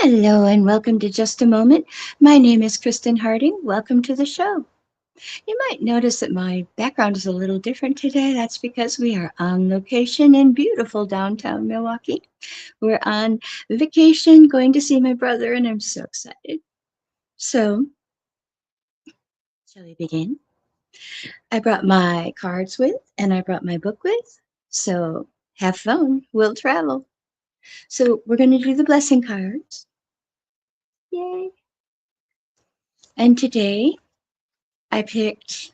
Hello and welcome to Just a Moment. My name is Kristen Harding. Welcome to the show. You might notice that my background is a little different today. That's because we are on location in beautiful downtown Milwaukee. We're on vacation going to see my brother, and I'm so excited. So, shall we begin? I brought my cards with, and I brought my book with. So, have fun. We'll travel. So, we're going to do the blessing cards. Yay. And today I picked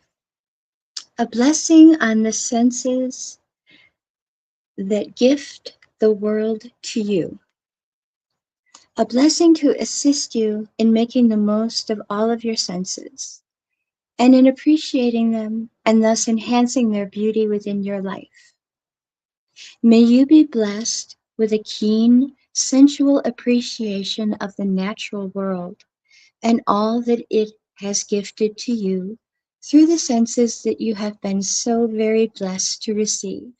a blessing on the senses that gift the world to you. A blessing to assist you in making the most of all of your senses and in appreciating them and thus enhancing their beauty within your life. May you be blessed with a keen, sensual appreciation of the natural world and all that it has gifted to you through the senses that you have been so very blessed to receive.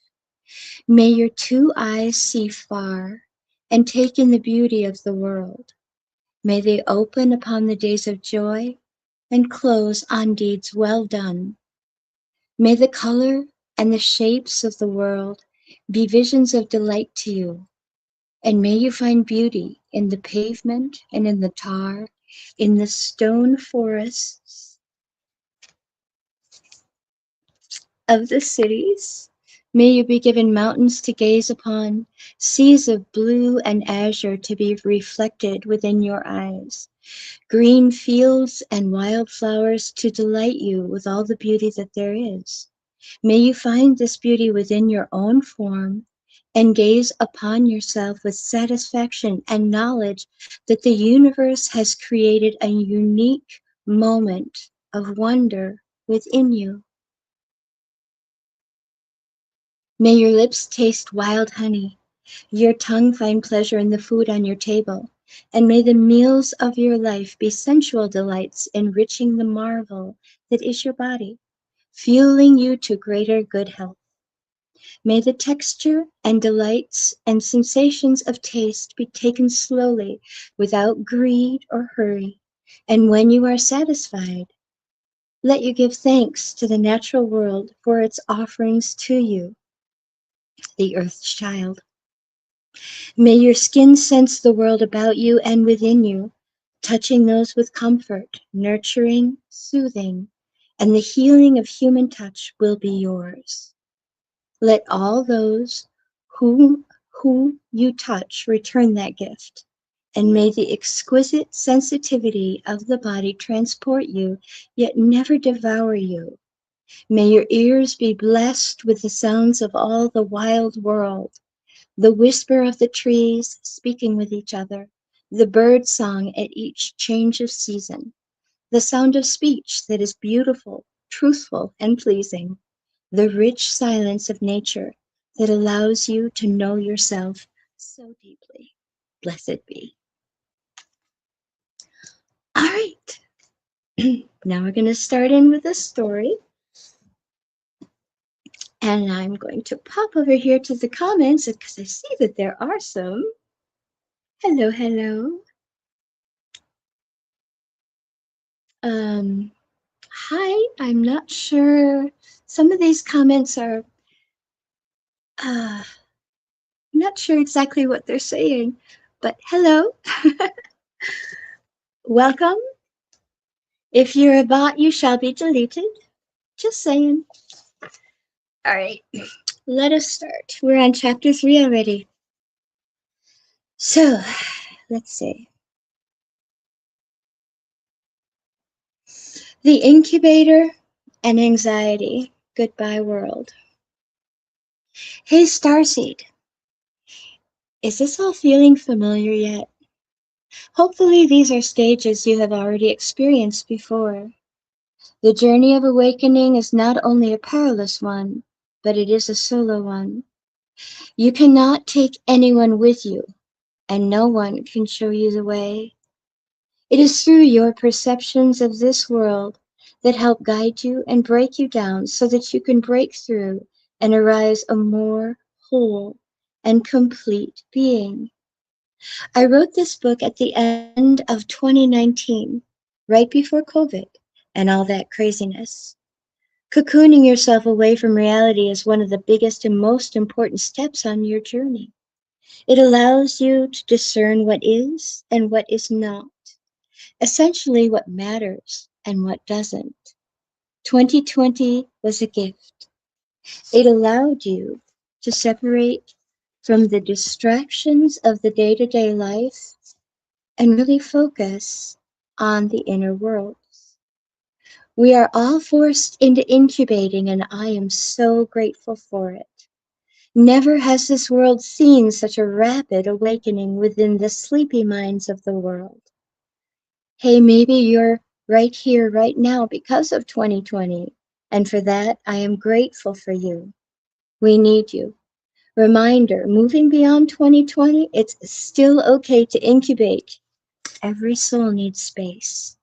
May your two eyes see far and take in the beauty of the world. May they open upon the days of joy and close on deeds well done. May the color and the shapes of the world be visions of delight to you, and may you find beauty in the pavement and in the tar, in the stone forests of the cities. May you be given mountains to gaze upon, seas of blue and azure to be reflected within your eyes, green fields and wild flowers to delight you with all the beauty that there is. May you find this beauty within your own form and gaze upon yourself with satisfaction and knowledge that the universe has created a unique moment of wonder within you. May your lips taste wild honey, your tongue find pleasure in the food on your table, and may the meals of your life be sensual delights enriching the marvel that is your body, fueling you to greater good health. May the texture and delights and sensations of taste be taken slowly without greed or hurry, and when you are satisfied, let you give thanks to the natural world for its offerings to you, the earth's child. May your skin sense the world about you and within you, touching those with comfort, nurturing, soothing, and the healing of human touch will be yours. Let all those whom you touch return that gift, and may the exquisite sensitivity of the body transport you, yet never devour you. May your ears be blessed with the sounds of all the wild world, the whisper of the trees speaking with each other, the bird song at each change of season, the sound of speech that is beautiful, truthful, and pleasing, the rich silence of nature that allows you to know yourself so deeply. Blessed be. All right, now we're going to start in with a story. And I'm going to pop over here to the comments because I see that there are some. Hello, hello. Um, Hi, I'm not sure. Some of these comments are, I'm not sure exactly what they're saying, but hello, welcome. If you're a bot, you shall be deleted. Just saying. All right, let us start. We're on chapter 3 already. So, let's see. The incubator and anxiety. Goodbye, world. Hey, Starseed. Is this all feeling familiar yet? Hopefully, these are stages you have already experienced before. The journey of awakening is not only a perilous one, but it is a solo one. You cannot take anyone with you, and no one can show you the way. It is through your perceptions of this world that help guide you and break you down so that you can break through and arise a more whole and complete being. I wrote this book at the end of 2019, right before COVID and all that craziness. Cocooning yourself away from reality is one of the biggest and most important steps on your journey. It allows you to discern what is and what is not, essentially what matters and what doesn't. 2020 was a gift. It allowed you to separate from the distractions of the day to day life and really focus on the inner world. We are all forced into incubating, and I am so grateful for it. Never has this world seen such a rapid awakening within the sleepy minds of the world. Hey, maybe you're right here, right now, because of 2020, and for that, I am grateful for you. We need you. Reminder, moving beyond 2020, it's still okay to incubate. Every soul needs space.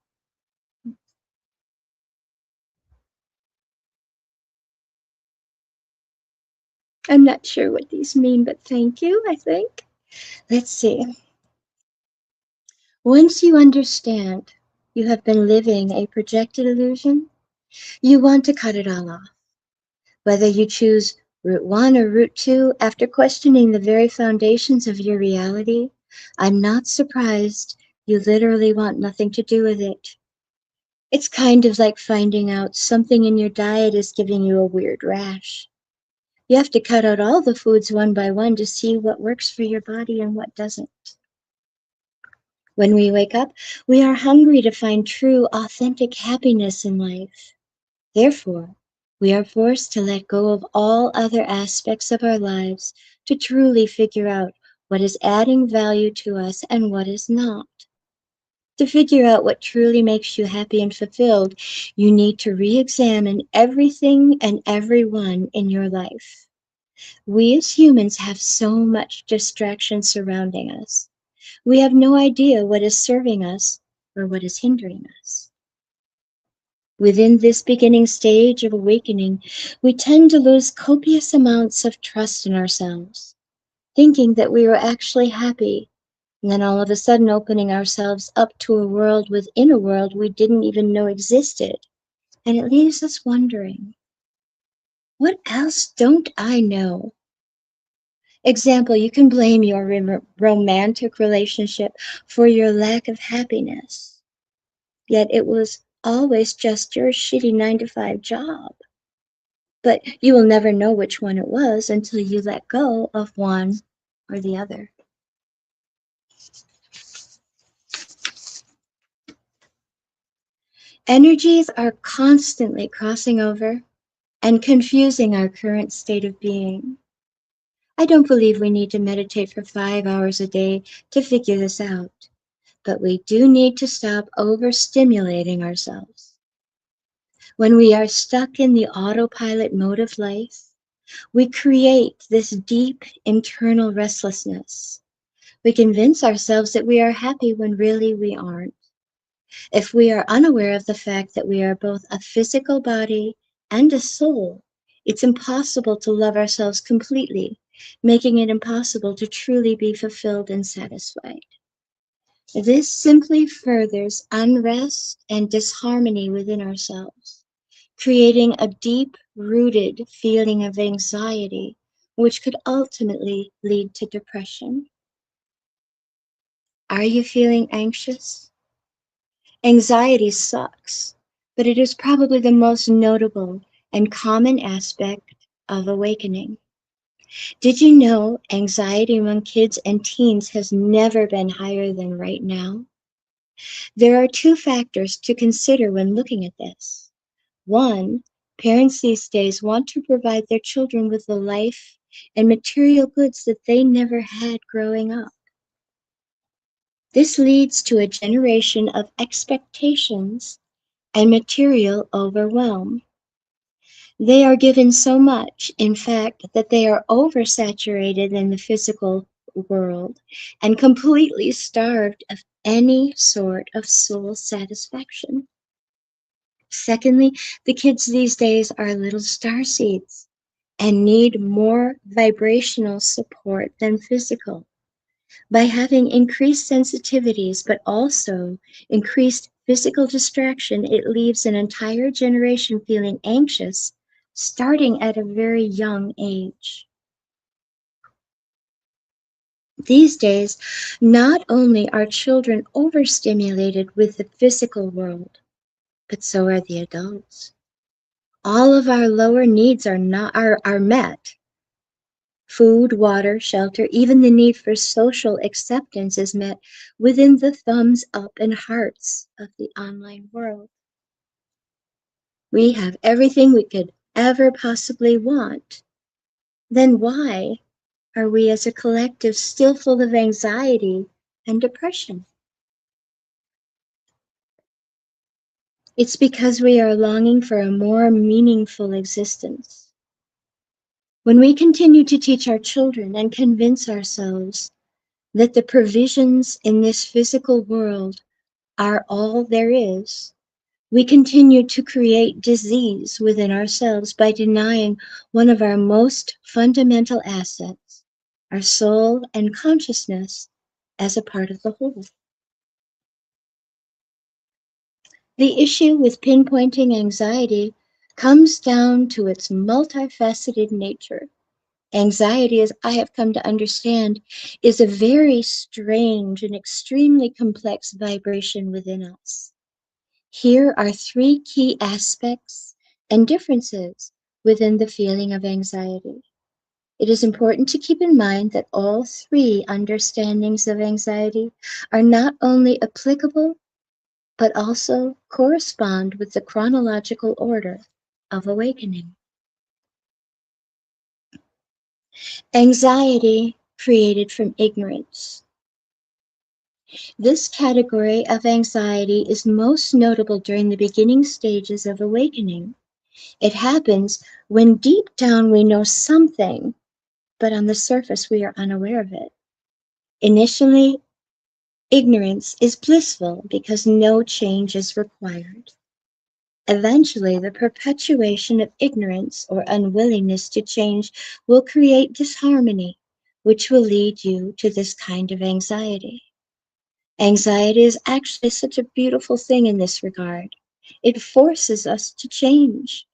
I'm not sure what these mean, but thank you, I think. Let's see. Once you understand you have been living a projected illusion, you want to cut it all off. Whether you choose route one or route two, after questioning the very foundations of your reality, I'm not surprised you literally want nothing to do with it. It's kind of like finding out something in your diet is giving you a weird rash. You have to cut out all the foods one by one to see what works for your body and what doesn't. When we wake up, we are hungry to find true, authentic happiness in life. Therefore, we are forced to let go of all other aspects of our lives to truly figure out what is adding value to us and what is not. To figure out what truly makes you happy and fulfilled, you need to re examine everything and everyone in your life. We as humans have so much distraction surrounding us. We have no idea what is serving us or what is hindering us. Within this beginning stage of awakening, we tend to lose copious amounts of trust in ourselves, thinking that we are actually happy, and then all of a sudden opening ourselves up to a world within a world we didn't even know existed. And it leaves us wondering, what else don't I know? Example, you can blame your romantic relationship for your lack of happiness, yet it was always just your shitty 9 to 5 job. But you will never know which one it was until you let go of one or the other. Energies are constantly crossing over and confusing our current state of being. I don't believe we need to meditate for 5 hours a day to figure this out, but we do need to stop overstimulating ourselves. When we are stuck in the autopilot mode of life, we create this deep internal restlessness. We convince ourselves that we are happy when really we aren't. If we are unaware of the fact that we are both a physical body and a soul, it's impossible to love ourselves completely, making it impossible to truly be fulfilled and satisfied. This simply furthers unrest and disharmony within ourselves, creating a deep rooted feeling of anxiety, which could ultimately lead to depression. Are you feeling anxious? Anxiety sucks, but it is probably the most notable and common aspect of awakening. Did you know anxiety among kids and teens has never been higher than right now? There are two factors to consider when looking at this. One, parents these days want to provide their children with the life and material goods that they never had growing up. This leads to a generation of expectations and material overwhelm. They are given so much, in fact, that they are oversaturated in the physical world and completely starved of any sort of soul satisfaction. Secondly, the kids these days are little star seeds and need more vibrational support than physical. By having increased sensitivities, but also increased physical distraction, it leaves an entire generation feeling anxious, starting at a very young age. These days, not only are children overstimulated with the physical world, but so are the adults. All of our lower needs are met. Food, water, shelter, even the need for social acceptance is met within the thumbs up and hearts of the online world. We have everything we could ever possibly want. Then why are we as a collective still full of anxiety and depression? It's because we are longing for a more meaningful existence. When we continue to teach our children and convince ourselves that the provisions in this physical world are all there is, we continue to create disease within ourselves by denying one of our most fundamental assets, our soul and consciousness as a part of the whole. The issue with pinpointing anxiety comes down to its multifaceted nature. Anxiety, as I have come to understand, is a very strange and extremely complex vibration within us. Here are three key aspects and differences within the feeling of anxiety. It is important to keep in mind that all three understandings of anxiety are not only applicable, but also correspond with the chronological order of awakening. Anxiety created from ignorance. This category of anxiety is most notable during the beginning stages of awakening. It happens when deep down we know something, but on the surface we are unaware of it. Initially, ignorance is blissful because no change is required. Eventually, the perpetuation of ignorance or unwillingness to change will create disharmony, which will lead you to this kind of anxiety. Anxiety is actually such a beautiful thing in this regard. It forces us to change.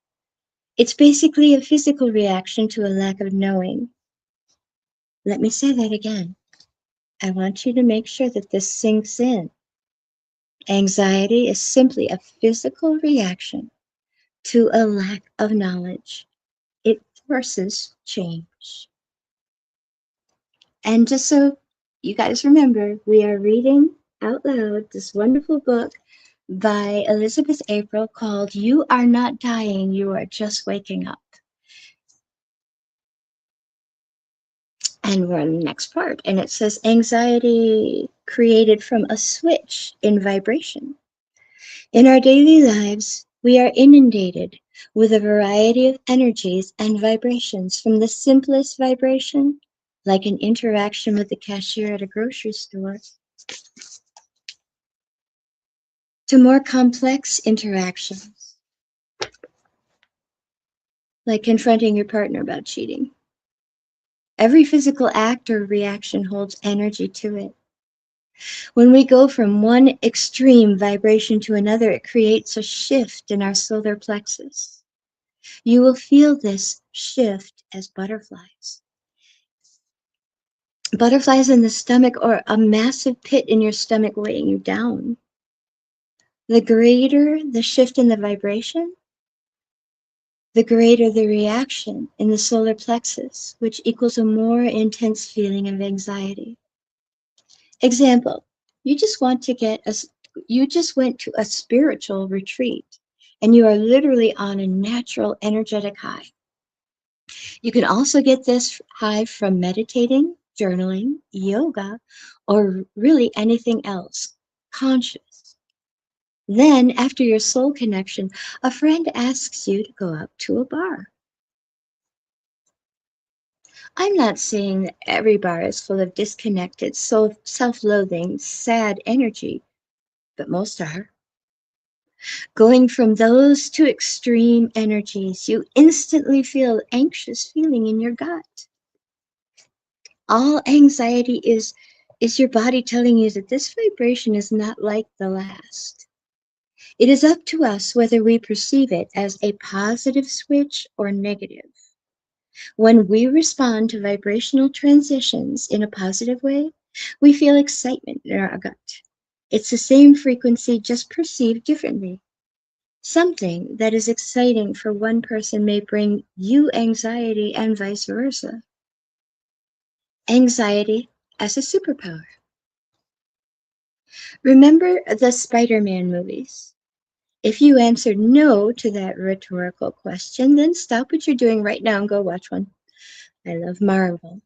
It's basically a physical reaction to a lack of knowing. Let me say that again. I want you to make sure that this sinks in. Anxiety is simply a physical reaction to a lack of knowledge. It forces change. And just so you guys remember, we are reading out loud this wonderful book by Elizabeth April called You Are Not Dying, You Are Just Waking Up. And we're on the next part, and it says anxiety created from a switch in vibration. In our daily lives, we are inundated with a variety of energies and vibrations, from the simplest vibration, like an interaction with the cashier at a grocery store, to more complex interactions, like confronting your partner about cheating. Every physical act or reaction holds energy to it. When we go from one extreme vibration to another, it creates a shift in our solar plexus. You will feel this shift as butterflies. Butterflies in the stomach, or a massive pit in your stomach weighing you down. The greater the shift in the vibration, the greater the reaction in the solar plexus, which equals a more intense feeling of anxiety. Example, you just want to get a, you just went to a spiritual retreat and you are literally on a natural energetic high. You can also get this high from meditating, journaling, yoga, or really anything else conscious. Then, after your soul connection, a friend asks you to go out to a bar. I'm not saying that every bar is full of disconnected, self-loathing, sad energy, but most are. Going from those two extreme energies, you instantly feel anxious feeling in your gut. All anxiety is Is your body telling you that this vibration is not like the last? It is up to us whether we perceive it as a positive switch or negative. When we respond to vibrational transitions in a positive way, we feel excitement in our gut. It's the same frequency, just perceived differently. Something that is exciting for one person may bring you anxiety and vice versa. Anxiety as a superpower. Remember the Spider-Man movies? If you answered no to that rhetorical question, then stop what you're doing right now and go watch one. I love Marvel.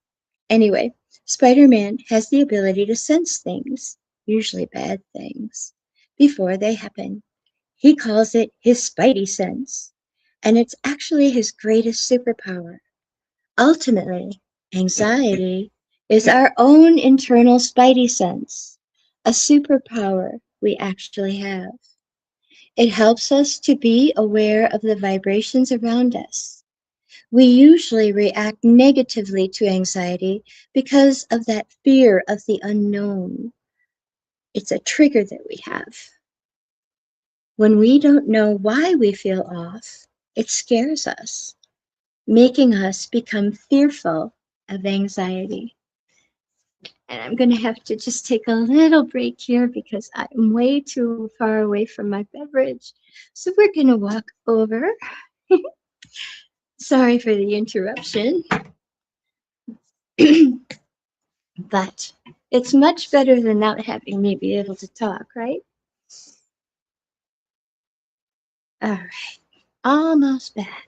Anyway, Spider Man has the ability to sense things, usually bad things, before they happen. He calls it his spidey sense, and it's actually his greatest superpower. Ultimately, anxiety is our own internal spidey sense, a superpower we actually have. It helps us to be aware of the vibrations around us. We usually react negatively to anxiety because of that fear of the unknown. It's a trigger that we have. When we don't know why we feel off, it scares us, making us become fearful of anxiety. And I'm going to have to just take a little break here because I'm way too far away from my beverage. So we're going to walk over. Sorry for the interruption. But it's much better than not having me be able to talk, right? All right, almost back.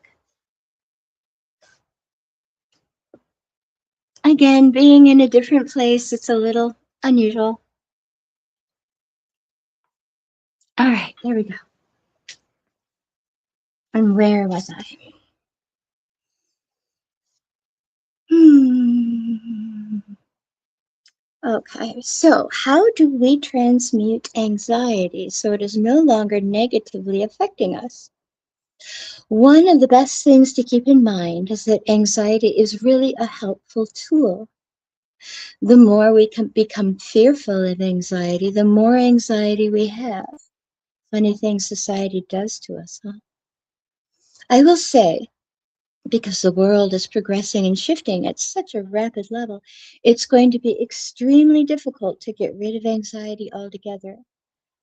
Again, being in a different place, it's a little unusual. All right, there we go. And where was I? Hmm. Okay, so how do we transmute anxiety so it is no longer negatively affecting us? One of the best things to keep in mind is that anxiety is really a helpful tool. The more we can become fearful of anxiety, the more anxiety we have. Funny thing society does to us, huh? I will say, because the world is progressing and shifting at such a rapid level, it's going to be extremely difficult to get rid of anxiety altogether.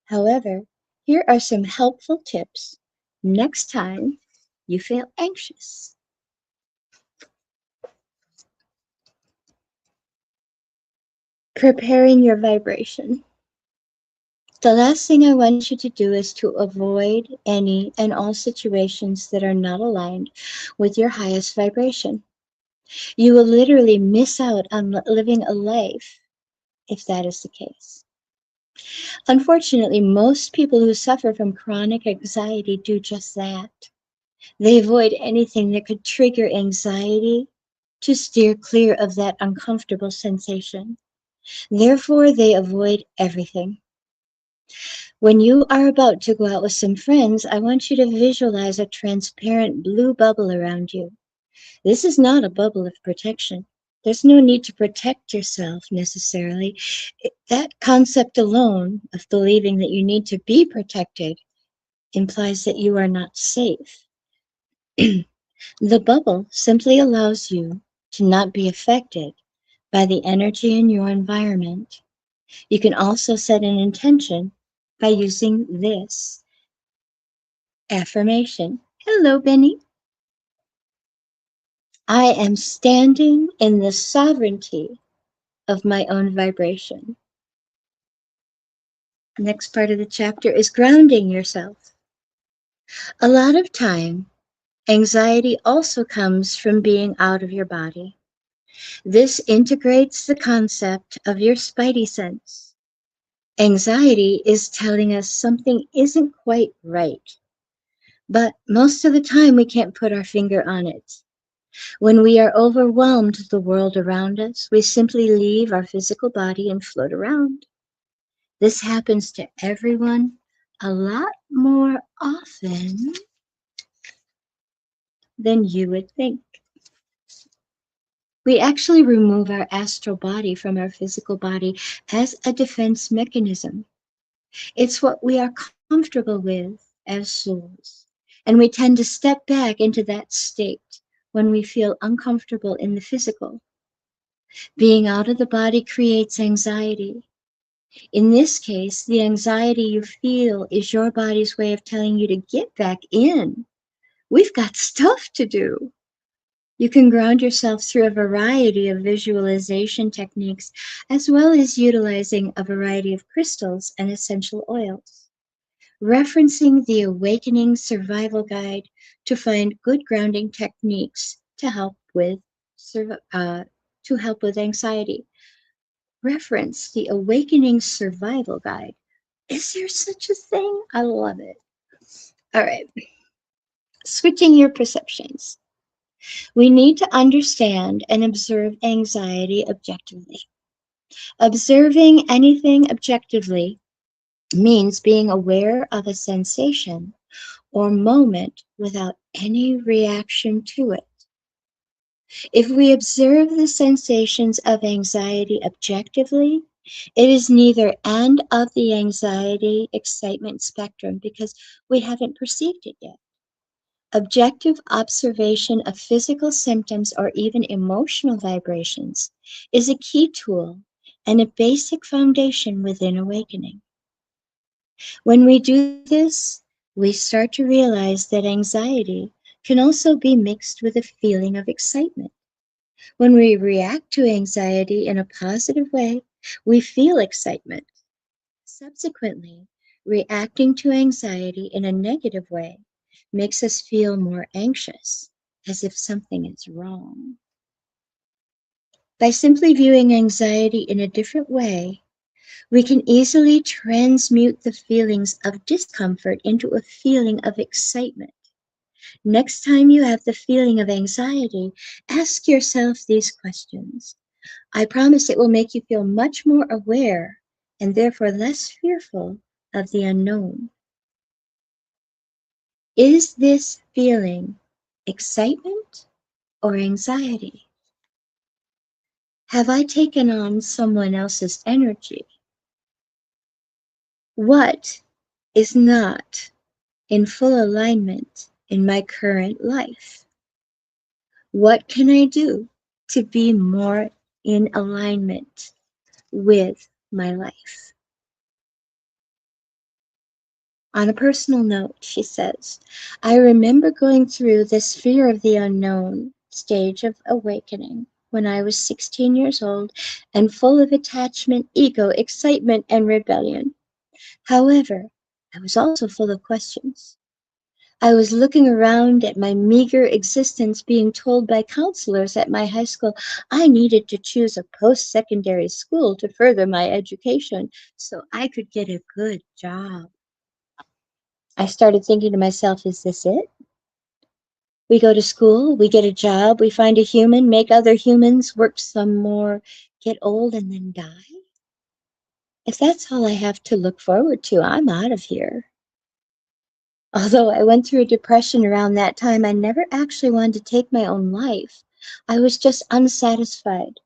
However, here are some helpful tips next time you feel anxious. Preparing your vibration. The last thing I want you to do is to avoid any and all situations that are not aligned with your highest vibration. You will literally miss out on living a life if that is the case. Unfortunately, most people who suffer from chronic anxiety do just that. They avoid anything that could trigger anxiety to steer clear of that uncomfortable sensation. Therefore, they avoid everything. When you are about to go out with some friends, I want you to visualize a transparent blue bubble around you. This is not a bubble of protection. There's no need to protect yourself necessarily. That concept alone of believing that you need to be protected implies that you are not safe. The bubble simply allows you to not be affected by the energy in your environment. You can also set an intention by using this affirmation. Hello, Benny. I am standing in the sovereignty of my own vibration. Next part of the chapter is grounding yourself. A lot of time, anxiety also comes from being out of your body. This integrates the concept of your spidey sense. Anxiety is telling us something isn't quite right, but most of the time we can't put our finger on it. When we are overwhelmed with the world around us, we simply leave our physical body and float around. This happens to everyone a lot more often than you would think. We actually remove our astral body from our physical body as a defense mechanism. It's what we are comfortable with as souls. And we tend to step back into that state when we feel uncomfortable in the physical. Being out of the body creates anxiety. In this case, the anxiety you feel is your body's way of telling you to get back in. We've got stuff to do. You can ground yourself through a variety of visualization techniques, as well as utilizing a variety of crystals and essential oils. Referencing the Awakening Survival Guide to find good grounding techniques to help with anxiety. Reference the Awakening Survival Guide. Is there such a thing? I love it. All right, switching your perceptions. We need to understand and observe anxiety objectively. Observing anything objectively means being aware of a sensation or moment without any reaction to it. If we observe the sensations of anxiety objectively, it is neither end of the anxiety excitement spectrum because we haven't perceived it yet. Objective observation of physical symptoms or even emotional vibrations is a key tool and a basic foundation within awakening. When we do this, we start to realize that anxiety can also be mixed with a feeling of excitement. When we react to anxiety in a positive way, we feel excitement. Subsequently, reacting to anxiety in a negative way makes us feel more anxious, as if something is wrong. By simply viewing anxiety in a different way, we can easily transmute the feelings of discomfort into a feeling of excitement. Next time you have the feeling of anxiety, ask yourself these questions. I promise it will make you feel much more aware and therefore less fearful of the unknown. Is this feeling excitement or anxiety? Have I taken on someone else's energy? What is not in full alignment in my current life? What can I do to be more in alignment with my life? On a personal note, she says, I remember going through this fear of the unknown stage of awakening when I was 16 years old and full of attachment, ego, excitement, and rebellion. However, I was also full of questions. I was looking around at my meager existence, being told by counselors at my high school I needed to choose a post secondary school to further my education so I could get a good job. I started thinking to myself, is this it? We go to school, we get a job, we find a human, make other humans, work some more, get old, and then die? If that's all I have to look forward to, I'm out of here. Although I went through a depression around that time, I never actually wanted to take my own life. I was just unsatisfied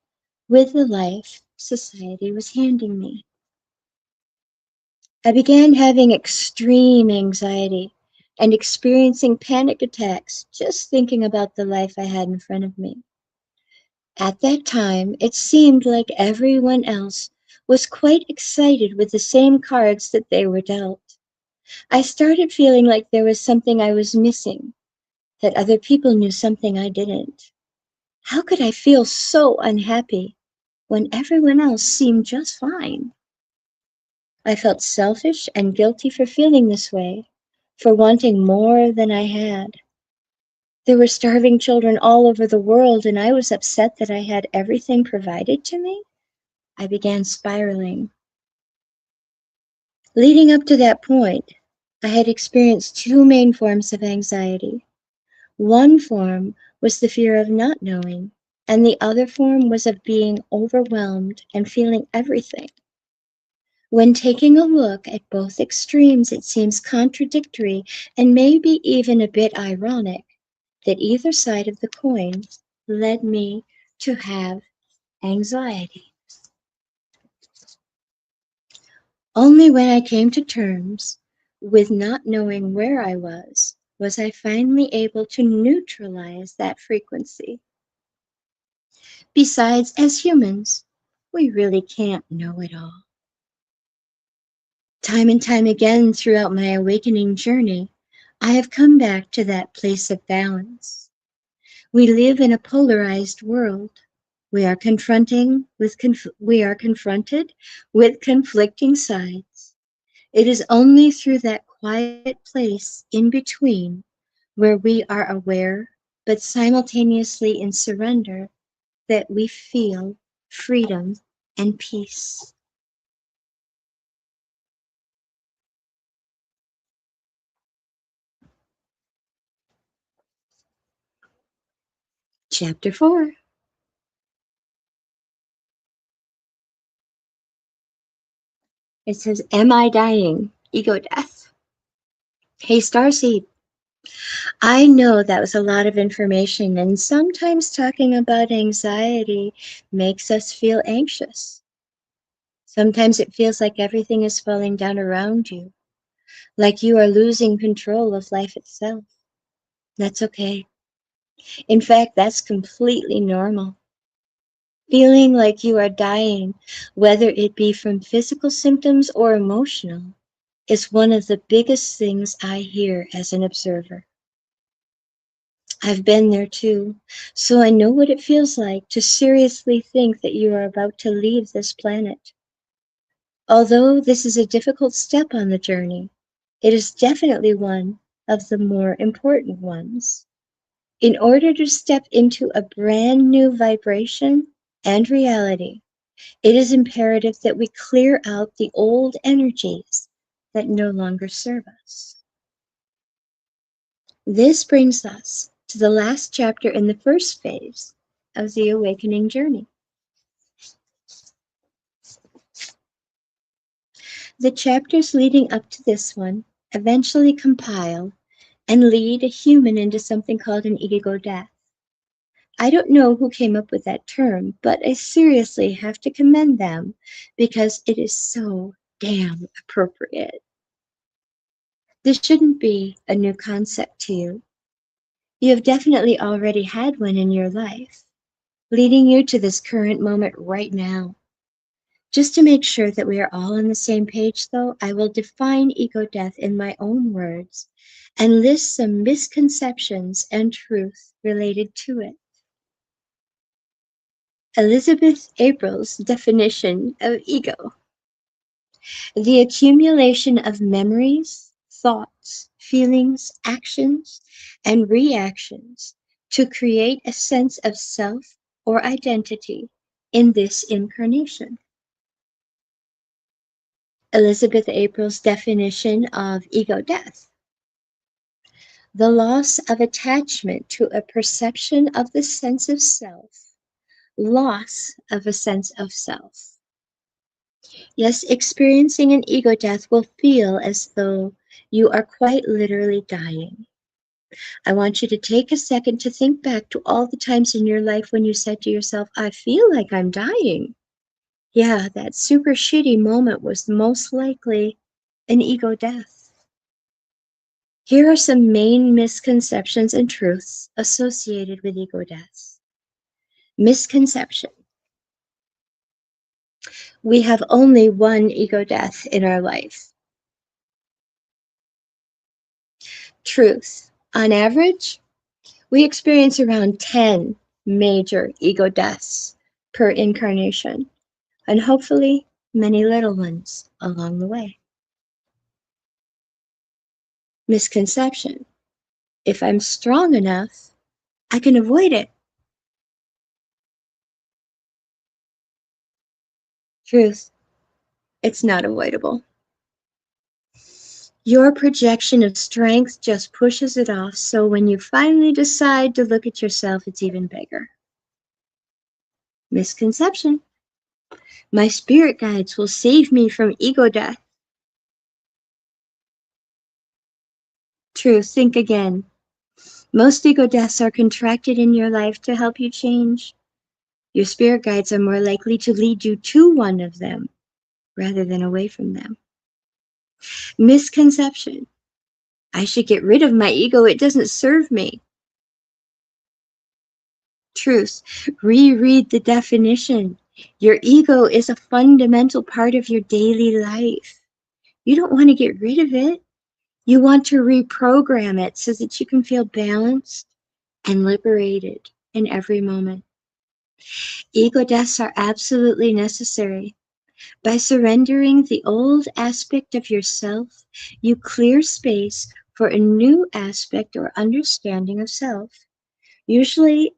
with the life society was handing me. I began having extreme anxiety and experiencing panic attacks just thinking about the life I had in front of me. At that time, it seemed like everyone else was quite excited with the same cards that they were dealt. I started feeling like there was something I was missing, that other people knew something I didn't. How could I feel so unhappy when everyone else seemed just fine? I felt selfish and guilty for feeling this way, for wanting more than I had. There were starving children all over the world, and I was upset that I had everything provided to me. I began spiraling. Leading up to that point, I had experienced two main forms of anxiety. One form was the fear of not knowing, and the other form was of being overwhelmed and feeling everything. When taking a look at both extremes, it seems contradictory and maybe even a bit ironic that either side of the coin led me to have anxiety. Only when I came to terms with not knowing where I was I finally able to neutralize that frequency. Besides, as humans, we really can't know it all. Time and time again throughout my awakening journey, I have come back to that place of balance. We live in a polarized world. We are confronted with conflicting sides. It is only through that quiet place in between where we are aware but simultaneously in surrender that we feel freedom and peace. Chapter 4. It says, Am I dying? Ego death. Hey, Starseed. I know that was a lot of information, and sometimes talking about anxiety makes us feel anxious. Sometimes it feels like everything is falling down around you, like you are losing control of life itself. That's okay. In fact, that's completely normal. Feeling like you are dying, whether it be from physical symptoms or emotional, is one of the biggest things I hear as an observer. I've been there too, so I know what it feels like to seriously think that you are about to leave this planet. Although this is a difficult step on the journey, it is definitely one of the more important ones. In order to step into a brand new vibration and reality, it is imperative that we clear out the old energies that no longer serve us. This brings us to the last chapter in the first phase of the awakening journey. The chapters leading up to this one eventually compile and lead a human into something called an ego death. I don't know who came up with that term, but I seriously have to commend them because it is so damn appropriate. This shouldn't be a new concept to you. You have definitely already had one in your life, leading you to this current moment right now. Just to make sure that we are all on the same page, though, I will define ego death in my own words and list some misconceptions and truth related to it. Elizabeth April's definition of ego: the accumulation of memories, thoughts, feelings, actions, and reactions to create a sense of self or identity in this incarnation. Elizabeth April's definition of ego death: the loss of attachment to a perception of the sense of self, loss of a sense of self. Yes, experiencing an ego death will feel as though you are quite literally dying. I want you to take a second to think back to all the times in your life when you said to yourself, I feel like I'm dying. Yeah, that super shitty moment was most likely an ego death. Here are some main misconceptions and truths associated with ego deaths. Misconception: we have only one ego death in our life. Truth: on average, we experience around 10 major ego deaths per incarnation, and hopefully many little ones along the way. Misconception: if I'm strong enough, I can avoid it. Truth: it's not avoidable. Your projection of strength just pushes it off, so when you finally decide to look at yourself, it's even bigger. Misconception: my spirit guides will save me from ego death. Truth: think again. Most ego deaths are contracted in your life to help you change. Your spirit guides are more likely to lead you to one of them rather than away from them. Misconception. I should get rid of my ego. It doesn't serve me. Truth. Reread the definition. Your ego is a fundamental part of your daily life. You don't want to get rid of it. You want to reprogram it so that you can feel balanced and liberated in every moment. Ego deaths are absolutely necessary. By surrendering the old aspect of yourself, you clear space for a new aspect or understanding of self. Usually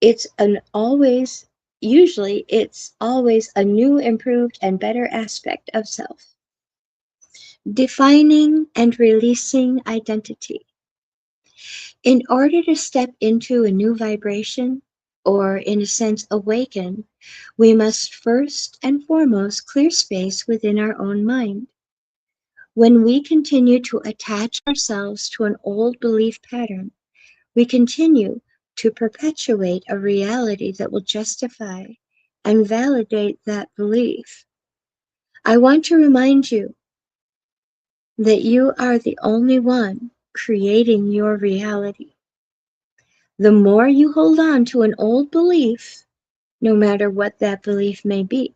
it's an always Usually it's always a new, improved, and better aspect of self. Defining and releasing identity. In order to step into a new vibration, or in a sense awaken, we must first and foremost clear space within our own mind. When we continue to attach ourselves to an old belief pattern, we continue to perpetuate a reality that will justify and validate that belief. I want to remind you that you are the only one creating your reality. The more you hold on to an old belief, no matter what that belief may be,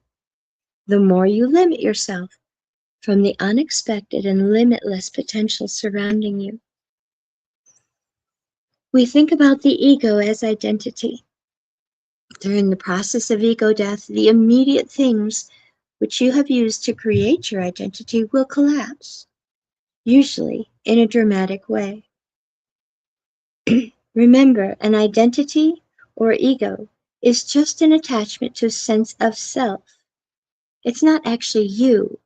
the more you limit yourself from the unexpected and limitless potential surrounding you. We think about the ego as identity. During the process of ego death, the immediate things which you have used to create your identity will collapse, usually in a dramatic way. Remember, an identity or ego is just an attachment to a sense of self. It's not actually you.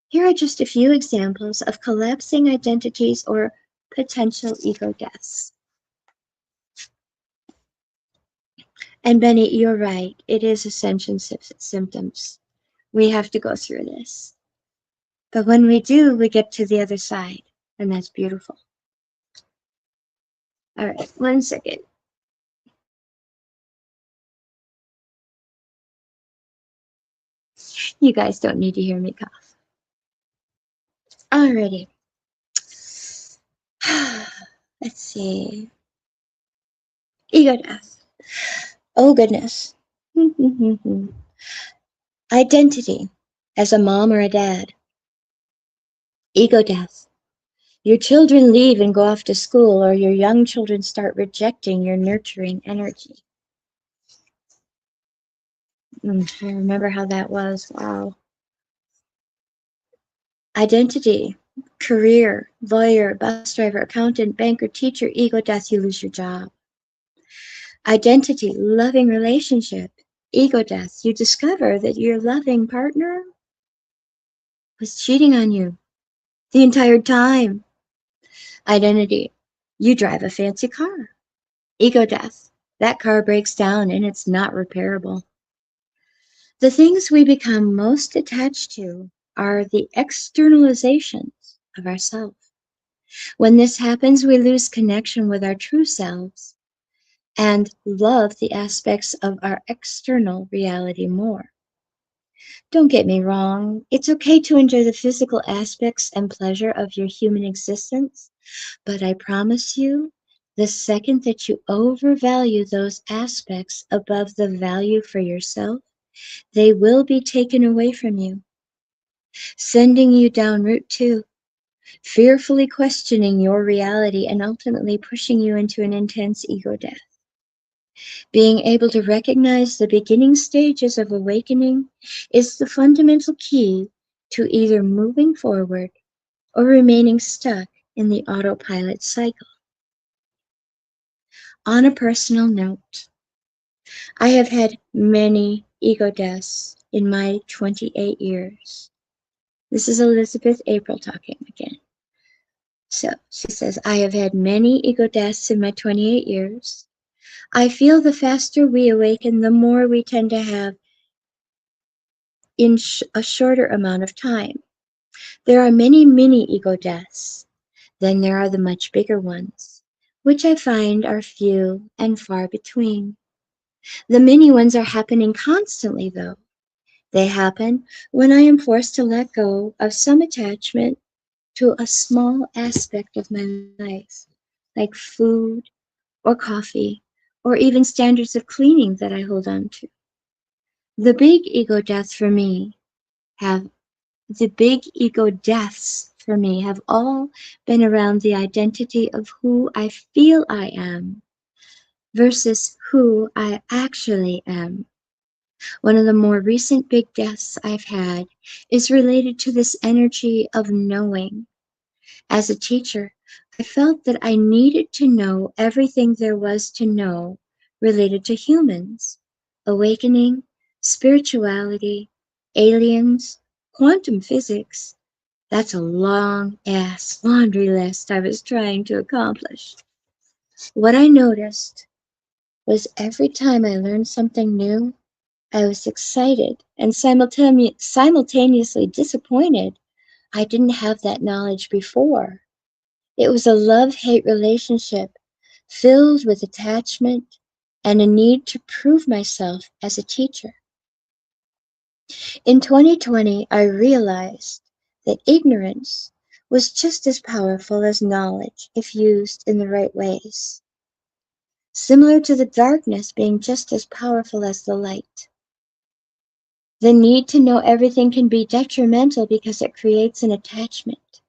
Here are just a few examples of collapsing identities or potential ego deaths. And Benny, you're right. It is ascension symptoms. We have to go through this. But when we do, we get to the other side, and that's beautiful. All right, 1 second. You guys don't need to hear me cough. Alrighty. Let's see. Ego death. Oh, goodness. Identity as a mom or a dad. Ego death. Your children leave and go off to school, or your young children start rejecting your nurturing energy. I remember how that was. Wow. Identity, career, lawyer, bus driver, accountant, banker, teacher, ego death, you lose your job. Identity, loving relationship, ego death, you discover that your loving partner was cheating on you the entire time. Identity, you drive a fancy car. Ego death, that car breaks down and it's not repairable. The things we become most attached to are the externalizations of ourselves. When this happens, we lose connection with our true selves and love the aspects of our external reality more. Don't get me wrong, it's okay to enjoy the physical aspects and pleasure of your human existence, but I promise you, the second that you overvalue those aspects above the value for yourself, they will be taken away from you, sending you down Route 2, fearfully questioning your reality and ultimately pushing you into an intense ego death. Being able to recognize the beginning stages of awakening is the fundamental key to either moving forward or remaining stuck in the autopilot cycle. On a personal note, I have had many ego deaths in my 28 years. This is Elizabeth April talking again. So she says, I have had many ego deaths in my 28 years. I feel the faster we awaken, the more we tend to have in a shorter amount of time. There are many mini ego deaths. Then there are the much bigger ones, which I find are few and far between. The mini ones are happening constantly, though. They happen when I am forced to let go of some attachment to a small aspect of my life, like food or coffee, or even standards of cleaning that I hold on to. The big ego deaths for me have the big ego deaths for me have all been around the identity of who I feel I am versus who I actually am. One of the more recent big deaths I've had is related to this energy of knowing. As a teacher, I felt that I needed to know everything there was to know related to humans, awakening, spirituality, aliens, quantum physics. That's a long ass laundry list I was trying to accomplish. What I noticed was every time I learned something new, I was excited and simultaneously disappointed I didn't have that knowledge before. It was a love-hate relationship filled with attachment and a need to prove myself as a teacher. In 2020, I realized that ignorance was just as powerful as knowledge if used in the right ways, similar to the darkness being just as powerful as the light. The need to know everything can be detrimental because it creates an attachment.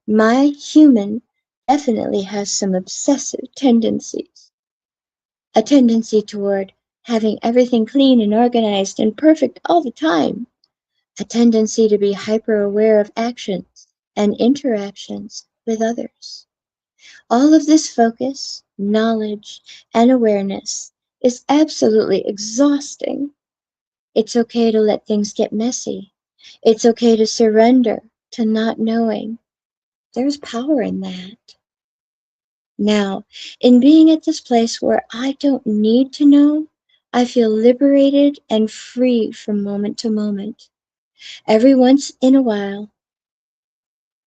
My human definitely has some obsessive tendencies. A tendency toward having everything clean and organized and perfect all the time. A tendency to be hyper aware of actions and interactions with others. All of this focus, knowledge, and awareness is absolutely exhausting. It's okay to let things get messy. It's okay to surrender to not knowing. There's power in that. Now, in being at this place where I don't need to know, I feel liberated and free from moment to moment. Every once in a while,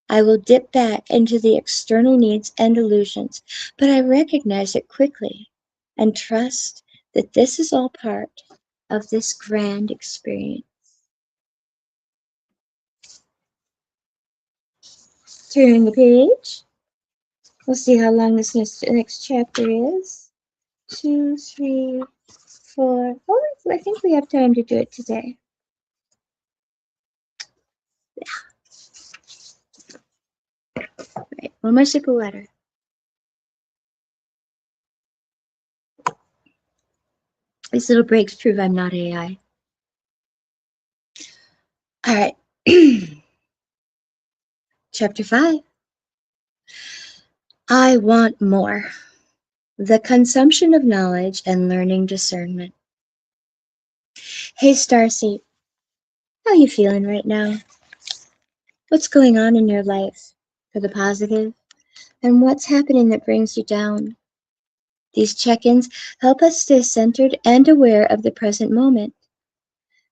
I will dip back into the external needs and illusions, but I recognize it quickly and trust that this is all part of this grand experience. Turn the page. We'll see how long this next chapter is. 2, 3, 4. Oh, I think we have time to do it today. Right, one more sip of water. These little breaks prove I'm not AI. All right. Chapter 5. I want more. The consumption of knowledge and learning discernment. Hey, Starseed, how you feeling right now? What's going on in your life for the positive? And what's happening that brings you down? These check-ins help us stay centered and aware of the present moment.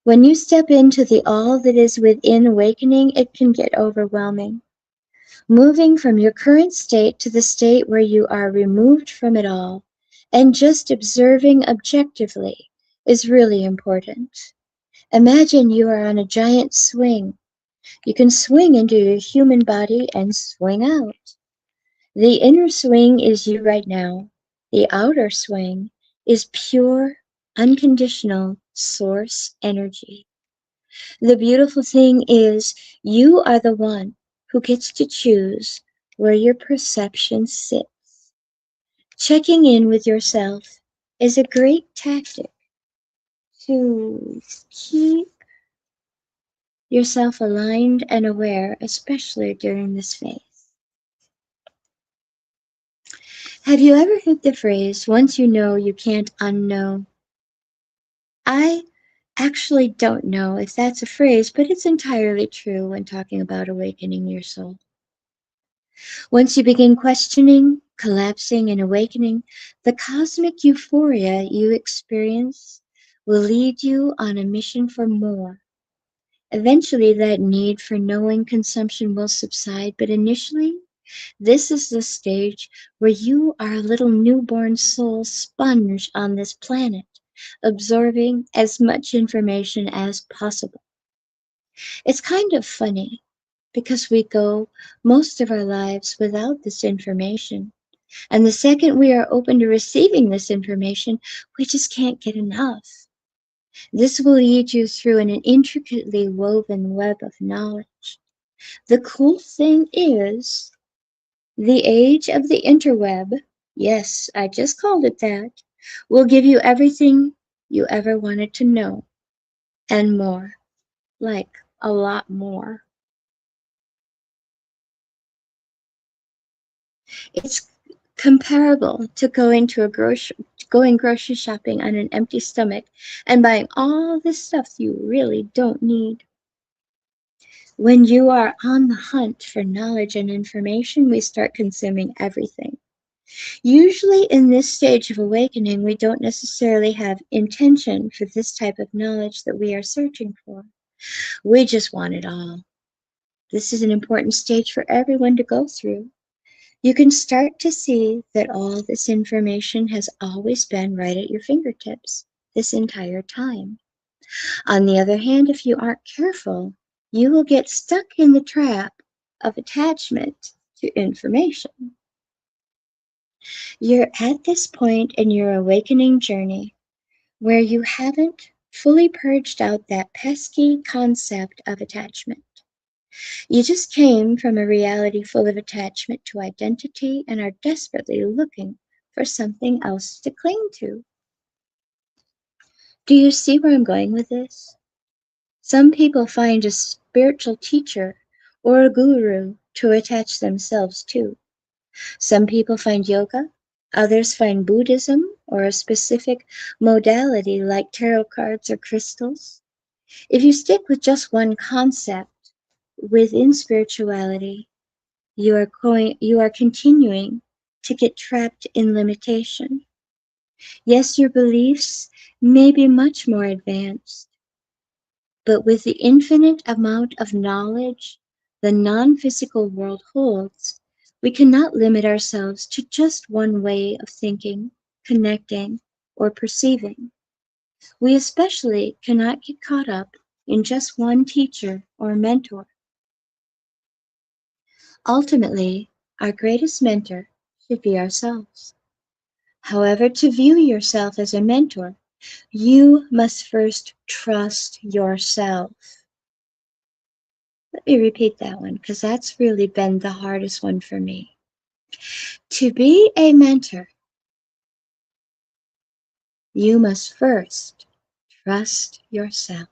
When you step into the all that is within awakening, it can get overwhelming. Moving from your current state to the state where you are removed from it all and just observing objectively is really important. Imagine you are on a giant swing. You can swing into your human body and swing out. The inner swing is you right now. The outer swing is pure, unconditional source energy. The beautiful thing is you are the one who gets to choose where your perception sits. Checking in with yourself is a great tactic to keep yourself aligned and aware, especially during this phase. Have you ever heard the phrase, once you know, you can't unknow? I actually don't know if that's a phrase, but it's entirely true when talking about awakening your soul. Once you begin questioning, collapsing, and awakening, the cosmic euphoria you experience will lead you on a mission for more. Eventually, that need for knowing consumption will subside, but initially, this is the stage where you are a little newborn soul sponge on this planet, absorbing as much information as possible. It's kind of funny because we go most of our lives without this information. And the second we are open to receiving this information, we just can't get enough. This will lead you through an intricately woven web of knowledge. The cool thing is, the age of the interweb, yes, I just called it that, will give you everything you ever wanted to know and more, like a lot more. It's comparable to going grocery shopping on an empty stomach and buying all this stuff you really don't need. When you are on the hunt for knowledge and information, we start consuming everything. Usually, in this stage of awakening, we don't necessarily have intention for this type of knowledge that we are searching for. We just want it all. This is an important stage for everyone to go through. You can start to see that all this information has always been right at your fingertips this entire time. On the other hand, if you aren't careful, you will get stuck in the trap of attachment to information. You're at this point in your awakening journey where you haven't fully purged out that pesky concept of attachment. You just came from a reality full of attachment to identity and are desperately looking for something else to cling to. Do you see where I'm going with this? Some people find a spiritual teacher or a guru to attach themselves to. Some people find yoga, others find Buddhism or a specific modality like tarot cards or crystals. If you stick with just one concept within spirituality, you are continuing to get trapped in limitation. Yes, your beliefs may be much more advanced, but with the infinite amount of knowledge the non-physical world holds, we cannot limit ourselves to just one way of thinking, connecting, or perceiving. We especially cannot get caught up in just one teacher or mentor. Ultimately, our greatest mentor should be ourselves. However, to view yourself as a mentor, you must first trust yourself. Let me repeat that one because that's really been the hardest one for me. To be a mentor, you must first trust yourself.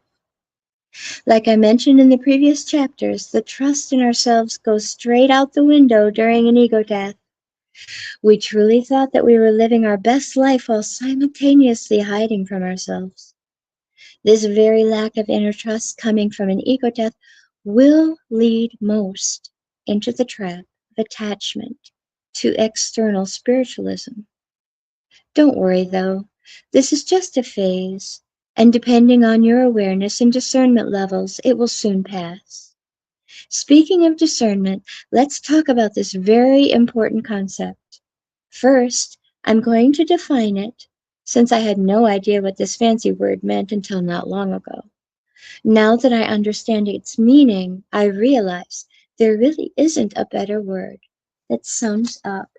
Like I mentioned in the previous chapters, the trust in ourselves goes straight out the window during an ego death. We truly thought that we were living our best life while simultaneously hiding from ourselves. This very lack of inner trust coming from an ego death will lead most into the trap of attachment to external spiritualism. Don't worry though, this is just a phase, and depending on your awareness and discernment levels, it will soon pass. Speaking of discernment, let's talk about this very important concept. First, I'm going to define it, since I had no idea what this fancy word meant until not long ago. Now that I understand its meaning, I realize there really isn't a better word that sums up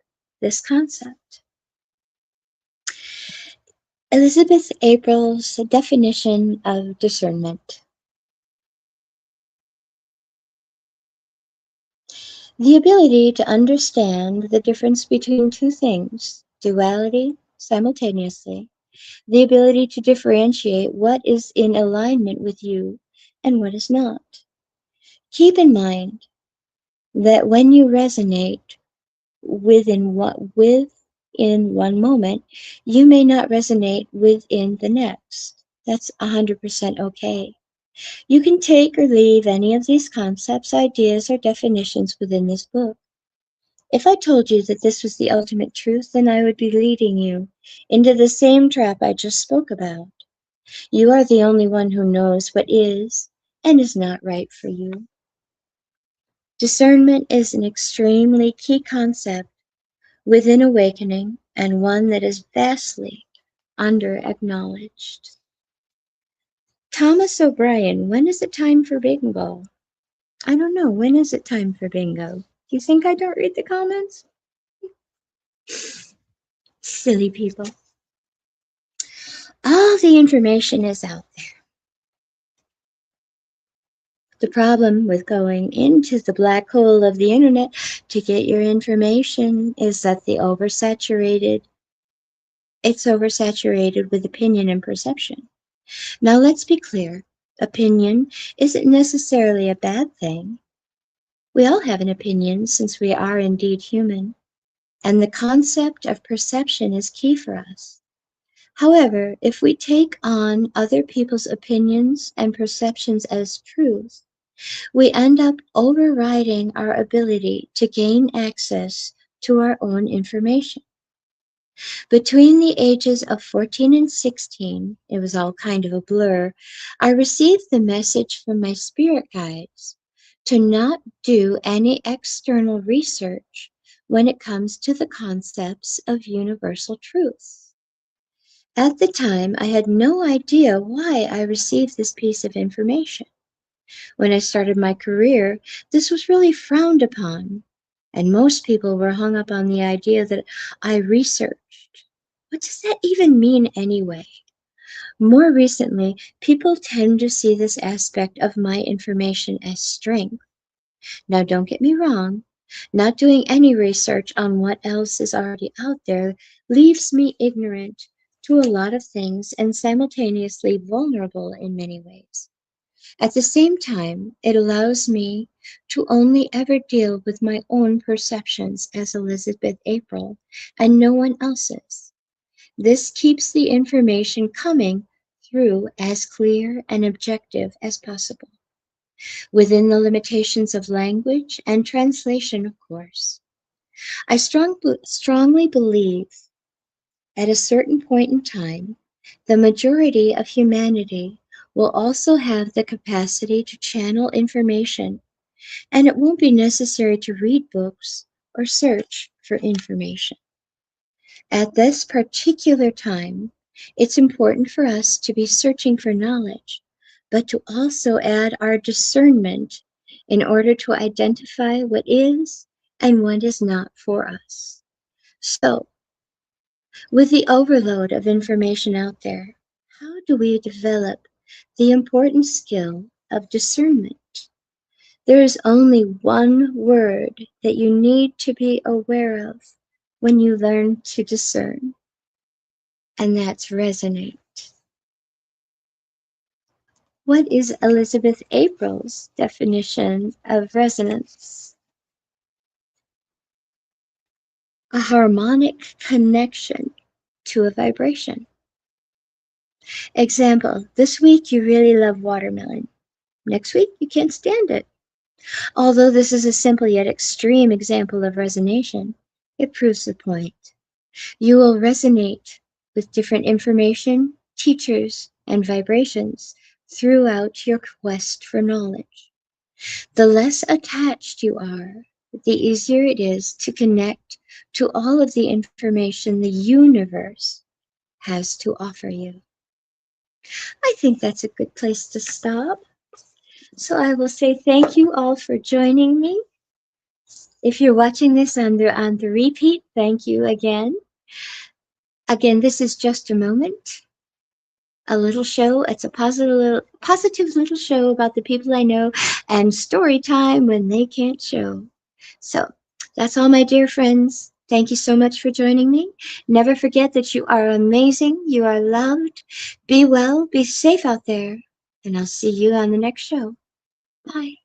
this concept. Elizabeth April's definition of discernment. The ability to understand the difference between two things, duality, simultaneously. The ability to differentiate what is in alignment with you and what is not. Keep in mind that when you resonate within one moment, you may not resonate within the next. That's 100% okay. You can take or leave any of these concepts, ideas, or definitions within this book. If I told you that this was the ultimate truth, then I would be leading you into the same trap I just spoke about. You are the only one who knows what is and is not right for you. Discernment is an extremely key concept within awakening and one that is vastly under acknowledged. Thomas O'Brien, when is it time for bingo? I don't know. When is it time for bingo? Do you think I don't read the comments? Silly people. All the information is out there. The problem with going into the black hole of the internet to get your information is that it's oversaturated with opinion and perception. Now let's be clear. Opinion isn't necessarily a bad thing. We all have an opinion since we are indeed human, and the concept of perception is key for us. However, if we take on other people's opinions and perceptions as truth, we end up overriding our ability to gain access to our own information. Between the ages of 14 and 16, it was all kind of a blur, I received the message from my spirit guides to not do any external research when it comes to the concepts of universal truths. At the time, I had no idea why I received this piece of information. When I started my career, this was really frowned upon, and most people were hung up on the idea that I researched. What does that even mean anyway? More recently, people tend to see this aspect of my information as strength. Now, don't get me wrong, not doing any research on what else is already out there leaves me ignorant to a lot of things and simultaneously vulnerable in many ways. At the same time, it allows me to only ever deal with my own perceptions as Elizabeth April and no one else's. This keeps the information coming through as clear and objective as possible, within the limitations of language and translation, of course. I strongly believe at a certain point in time, the majority of humanity will also have the capacity to channel information, and it won't be necessary to read books or search for information. At this particular time, it's important for us to be searching for knowledge, but to also add our discernment in order to identify what is and what is not for us. So, with the overload of information out there, how do we develop the important skill of discernment? There is only one word that you need to be aware of when you learn to discern, and that's resonate. What is Elizabeth April's definition of resonance? A harmonic connection to a vibration. Example, this week you really love watermelon. Next week you can't stand it. Although this is a simple yet extreme example of resonation, it proves the point. You will resonate with different information, teachers, and vibrations throughout your quest for knowledge. The less attached you are, the easier it is to connect to all of the information the universe has to offer you. I think that's a good place to stop. So I will say thank you all for joining me. If you're watching this on the repeat, thank you again. Again, this is just a moment, a little show. It's a positive little show about the people I know and story time when they can't show. So that's all, my dear friends. Thank you so much for joining me. Never forget that you are amazing. You are loved. Be well. Be safe out there. And I'll see you on the next show. Bye.